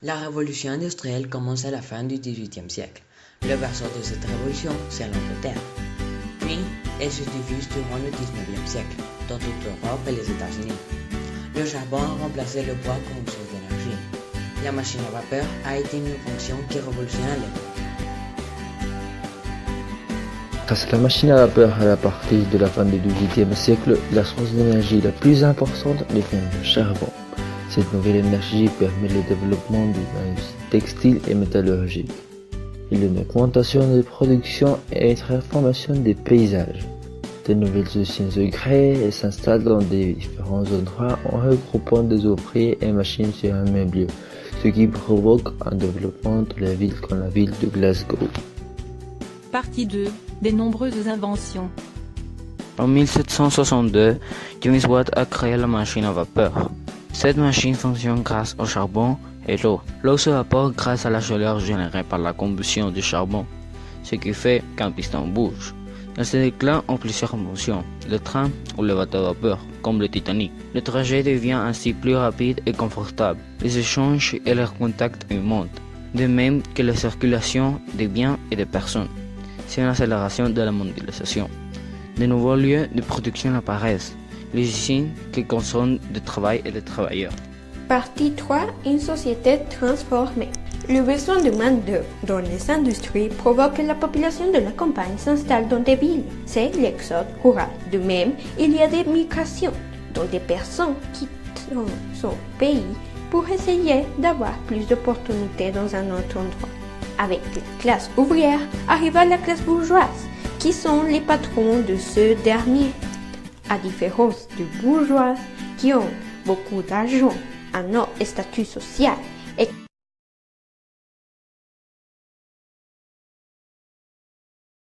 La révolution industrielle commence à la fin du XVIIIe siècle. Le berceau de cette révolution, c'est l'Angleterre. Puis, elle se diffuse durant le XIXe siècle, dans toute l'Europe et les États-Unis. Le charbon a remplacé le bois comme source d'énergie. La machine à vapeur a été une fonction qui révolutionna l'époque. Grâce à la machine à vapeur à partir de la fin du XVIIIe siècle, la source d'énergie la plus importante devient le charbon. Cette nouvelle énergie permet le développement de l'industrie textile et métallurgique, et une augmentation de production et une transformation des paysages. De nouvelles usines se créent et s'installent dans des différents endroits en regroupant des ouvriers et machines sur un même lieu, ce qui provoque un développement de la ville comme la ville de Glasgow. Partie 2. Des nombreuses inventions. En 1762, James Watt a créé la machine à vapeur. Cette machine fonctionne grâce au charbon et l'eau. L'eau se vapore grâce à la chaleur générée par la combustion du charbon, ce qui fait qu'un piston bouge. Elle se décline en plusieurs motions, le train ou le bateau à vapeur, comme le Titanic. Le trajet devient ainsi plus rapide et confortable. Les échanges et leurs contacts augmentent, de même que la circulation des biens et des personnes. C'est une accélération de la mondialisation. De nouveaux lieux de production apparaissent, les usines qui consomment du travail et des travailleurs. Partie 3. Une société transformée. Le besoin de main-d'œuvre dans les industries provoque que la population de la campagne s'installe dans des villes. C'est l'exode rural. De même, il y a des migrations, dont des personnes quittent son pays pour essayer d'avoir plus d'opportunités dans un autre endroit. Avec la classe ouvrière arriva la classe bourgeoise, qui sont les patrons de ce dernier. À différence des bourgeois qui ont beaucoup d'argent, un autre statut social.